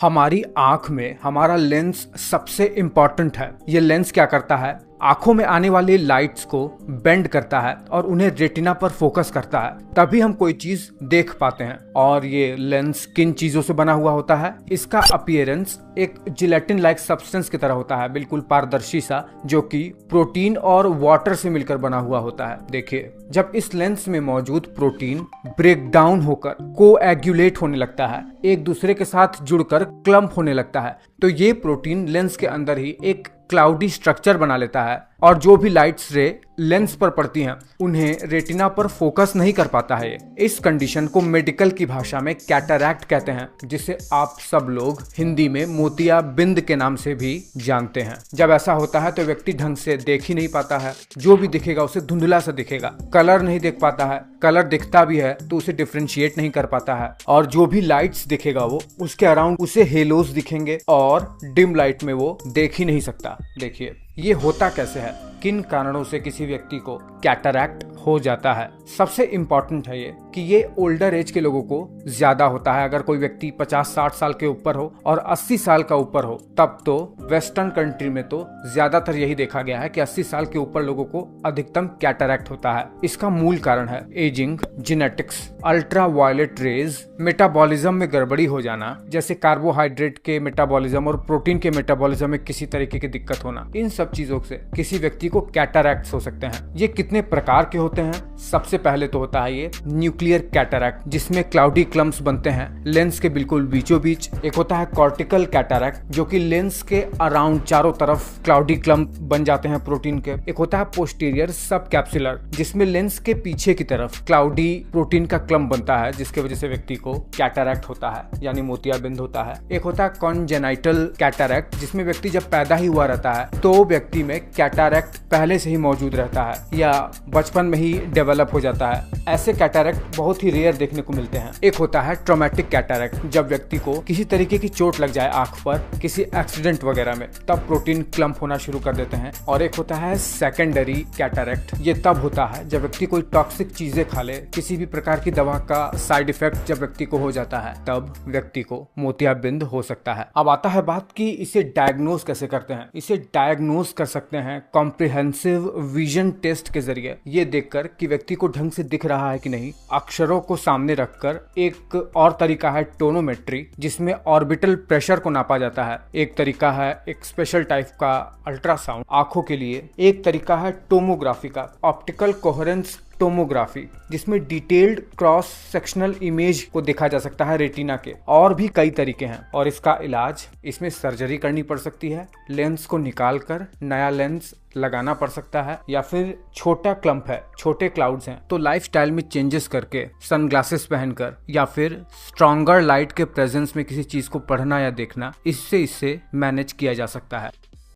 हमारी आंख में हमारा लेंस सबसे इम्पॉर्टेंट है। ये लेंस क्या करता है, आंखों में आने वाली लाइट्स को बेंड करता है और उन्हें रेटिना पर फोकस करता है, तभी हम कोई चीज देख पाते हैं। और ये लेंस किन चीजों से बना हुआ होता है? इसका अपीयरेंस एक जिलेटिन लाइक सब्सटेंस की तरह होता है, बिल्कुल पारदर्शी सा, जो कि प्रोटीन और वाटर से मिलकर बना हुआ होता है। देखिए, जब इस लेंस में मौजूद प्रोटीन ब्रेक डाउन होकर कोएगुलेट होने लगता है, एक दूसरे के साथ जुड़कर क्लम्प होने लगता है, तो ये प्रोटीन लेंस के अंदर ही एक क्लाउडी स्ट्रक्चर बना लेता है और जो भी लाइट्स रे लेंस पर पड़ती हैं उन्हें रेटिना पर फोकस नहीं कर पाता है। इस कंडीशन को मेडिकल की भाषा में कैटरैक्ट कहते हैं, जिसे आप सब लोग हिंदी में मोतियाबिंद के नाम से भी जानते हैं। जब ऐसा होता है तो व्यक्ति ढंग से देख ही नहीं पाता है, जो भी दिखेगा उसे धुंधला सा दिखेगा, कलर नहीं देख पाता है, कलर दिखता भी है तो उसे डिफ्रेंशिएट नहीं कर पाता है, और जो भी लाइट्स दिखेगा वो उसके अराउंड उसे हेलोस दिखेंगे और डिम लाइट में वो देख ही नहीं सकता। देखिए, ये होता कैसे है, किन कारणों से किसी व्यक्ति को कैटरैक्ट हो जाता है। सबसे इम्पॉर्टेंट है ये कि ये ओल्डर एज के लोगों को ज्यादा होता है। अगर कोई व्यक्ति 50-60 साल के ऊपर हो और 80 साल का ऊपर हो, तब तो वेस्टर्न कंट्री में तो ज्यादातर यही देखा गया है कि 80 साल के ऊपर लोगों को अधिकतम कैटरैक्ट होता है। इसका मूल कारण है ageing, genetics, ultra violet rays, metabolism में गड़बड़ी हो जाना, जैसे कार्बोहाइड्रेट के मेटाबॉलिज्म और प्रोटीन के मेटाबॉलिज्म में किसी तरीके की दिक्कत होना। इन सब चीजों से किसी व्यक्ति को कैटरैक्ट हो सकते हैं। ये कितने प्रकार के होते हैं? सबसे पहले तो होता है ये न्यूक्लियर कैटरैक्ट, जिसमें क्लाउडी क्लम्प्स बनते हैं लेंस के बिल्कुल बीचों बीच। एक होता है कॉर्टिकल कैटरैक्ट, जो कि लेंस के अराउंड चारों तरफ क्लाउडी क्लम्प बन जाते हैं प्रोटीन के। एक होता है पोस्टीरियर सब कैप्सुलर, जिसमें लेंस के पीछे की तरफ क्लाउडी प्रोटीन का क्लम्प बनता है, जिसके वजह से व्यक्ति को कैटरैक्ट होता है, यानी मोतियाबिंद होता है। एक होता है कॉन्जेनाइटल कैटरैक्ट, जिसमें व्यक्ति जब पैदा ही हुआ रहता है तो व्यक्ति में कैटरैक्ट पहले से ही मौजूद रहता है या बचपन में ही डेवलप हो जाता है। ऐसे कैटरैक्ट बहुत ही रेयर देखने को मिलते हैं। एक होता है ट्रॉमेटिक कैटरैक्ट, जब व्यक्ति को किसी तरीके की चोट लग जाए आंख पर, किसी एक्सीडेंट वगैरह में, तब प्रोटीन क्लम्प होना शुरू कर देते हैं। और एक होता है सेकेंडरी कैटरैक्ट, ये तब होता है जब व्यक्ति कोई टॉक्सिक चीजें खा ले, किसी भी प्रकार की दवा का साइड इफेक्ट जब व्यक्ति को हो जाता है, तब व्यक्ति को मोतियाबिंद हो सकता है। अब आता है बात कि इसे डायग्नोज कैसे करते हैं। इसे डायग्नोज कर सकते हैं कॉम्प्रिहेंसिव विजन टेस्ट के जरिए, ये देखकर कि व्यक्ति को ढंग से दिख रहा है कि नहीं। अक्षरों को सामने रखकर एक और तरीका है टोनोमेट्री, जिसमें ऑर्बिटल प्रेशर को नापा जाता है। एक तरीका है एक स्पेशल टाइप का अल्ट्रासाउंड आंखों के लिए। एक तरीका है टोमोग्राफी का, ऑप्टिकल कोहेरेंस टोमोग्राफी, जिसमें डिटेल्ड क्रॉस सेक्शनल इमेज को देखा जा सकता है रेटिना के। और भी कई तरीके हैं और इसका इलाज, इसमें सर्जरी करनी पड़ सकती है, लेंस को निकालकर नया लेंस लगाना पड़ सकता है, या फिर छोटा क्लम्प है, छोटे क्लाउड्स हैं तो लाइफस्टाइल में चेंजेस करके, सनग्लासेस पहनकर, या फिर स्ट्रॉन्गर लाइट के प्रेजेंस में किसी चीज को पढ़ना या देखना, इससे मैनेज किया जा सकता है।